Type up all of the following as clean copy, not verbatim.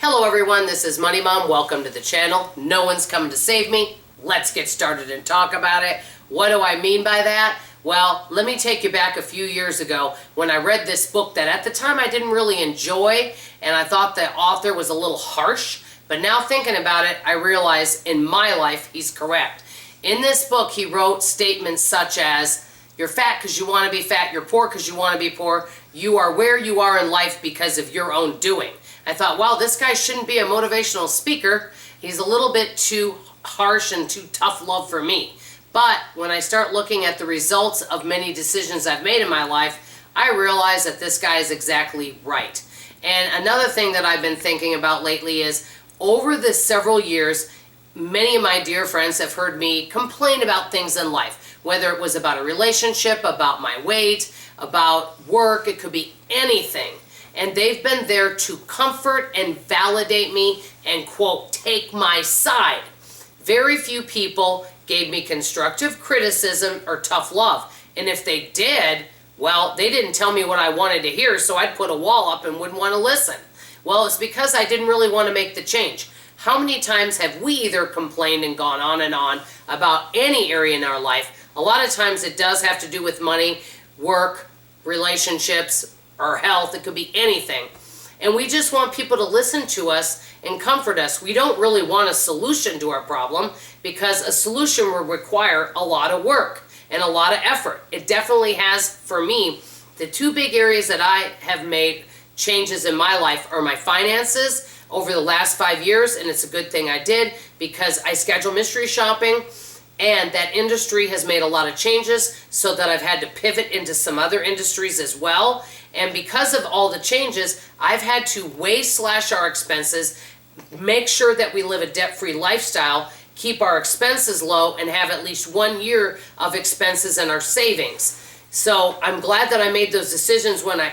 Hello everyone, this is Money Mom. Welcome to the channel. No one's come to save me. Let's get started and talk about it. What do I mean by that? Well, let me take you back a few years ago when I read this book that at the time I didn't really enjoy, and I thought the author was a little harsh. But now thinking about it, I realize in my life he's correct. In this book, he wrote statements such as, you're fat because you want to be fat, you're poor because you want to be poor, you are where you are in life because of your own doing. I thought, wow, this guy shouldn't be a motivational speaker. He's a little bit too harsh and too tough love for me. But when I start looking at the results of many decisions I've made in my life, I realize that this guy is exactly right. And another thing that I've been thinking about lately is, over the several years, many of my dear friends have heard me complain about things in life, whether it was about a relationship, about my weight, about work, it could be anything. And they've been there to comfort and validate me and, quote, take my side. Very few people gave me constructive criticism or tough love. And if they did, well, they didn't tell me what I wanted to hear, so I'd put a wall up and wouldn't want to listen. Well, it's because I didn't really want to make the change. How many times have we either complained and gone on and on about any area in our life? A lot of times it does have to do with money, work, relationships, or health. It could be anything. And we just want people to listen to us and comfort us. We don't really want a solution to our problem, because a solution will require a lot of work and a lot of effort. It definitely has, for me. The two big areas that I have made changes in my life are my finances over the last 5 years, and it's a good thing I did, because I schedule mystery shopping, and that industry has made a lot of changes so that I've had to pivot into some other industries as well. And because of all the changes, I've had to slash our expenses, make sure that we live a debt-free lifestyle, keep our expenses low, and have at least 1 year of expenses in our savings. So I'm glad that I made those decisions when I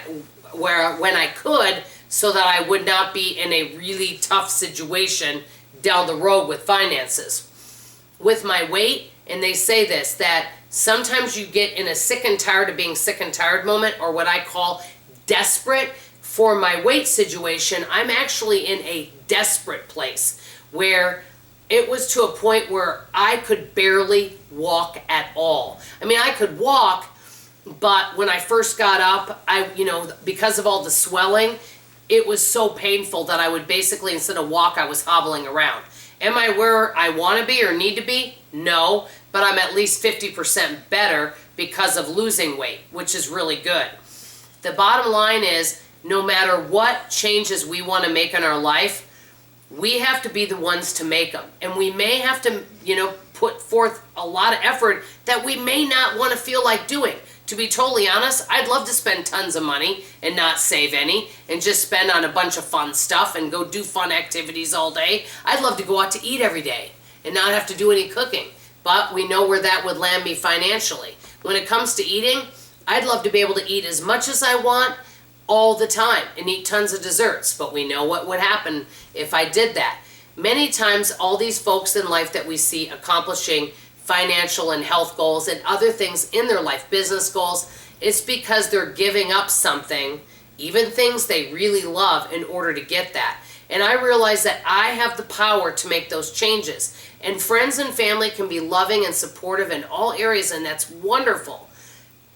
could, so that I would not be in a really tough situation down the road with finances. With my weight, and they say this, that sometimes you get in a sick and tired of being sick and tired moment, or what I call desperate. For my weight situation, I'm actually in a desperate place where it was to a point where I could barely walk at all. I mean, I could walk, but when I first got up, because of all the swelling, it was so painful that I would basically, instead of walk, I was hobbling around. Am I where I want to be or need to be? No, but I'm at least 50% better because of losing weight, which is really good. The bottom line is, no matter what changes we want to make in our life, we have to be the ones to make them. And we may have to, put forth a lot of effort that we may not want to feel like doing. To be totally honest, I'd love to spend tons of money and not save any, and just spend on a bunch of fun stuff and go do fun activities all day. I'd love to go out to eat every day and not have to do any cooking. But we know where that would land me financially. When it comes to eating, I'd love to be able to eat as much as I want all the time and eat tons of desserts. But we know what would happen if I did that. Many times, all these folks in life that we see accomplishing financial and health goals and other things in their life, business goals, it's because they're giving up something, even things they really love, in order to get that. And I realize that I have the power to make those changes. And friends and family can be loving and supportive in all areas, and that's wonderful.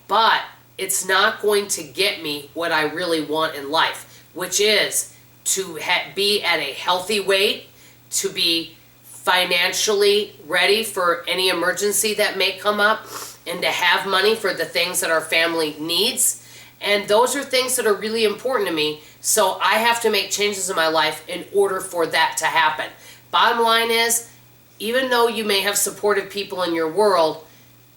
But it's not going to get me what I really want in life, which is to be at a healthy weight, to be financially ready for any emergency that may come up, and to have money for the things that our family needs. And those are things that are really important to me, so I have to make changes in my life in order for that to happen. Bottom line is, even though you may have supportive people in your world,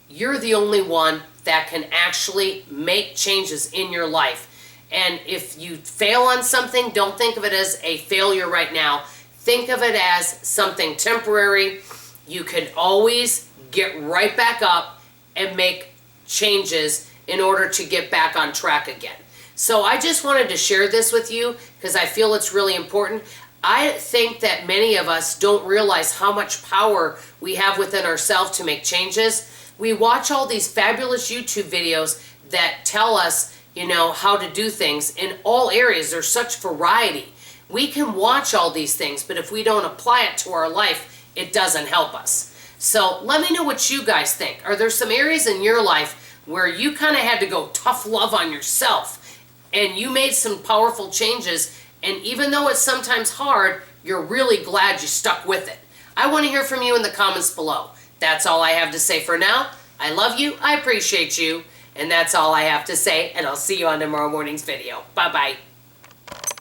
you're the only one that can actually make changes in your life. And if you fail on something, don't think of it as a failure right now. Think of it as something temporary. You can always get right back up and make changes in order to get back on track again. So I just wanted to share this with you because I feel it's really important. I think that many of us don't realize how much power we have within ourselves to make changes. We watch all these fabulous YouTube videos that tell us, how to do things in all areas. There's such variety. We can watch all these things, but if we don't apply it to our life, it doesn't help us. So let me know what you guys think. Are there some areas in your life where you kind of had to go tough love on yourself and you made some powerful changes, and even though it's sometimes hard, you're really glad you stuck with it? I want to hear from you in the comments below. That's all I have to say for now. I love you, I appreciate you, and that's all I have to say, and I'll see you on tomorrow morning's video. Bye-bye.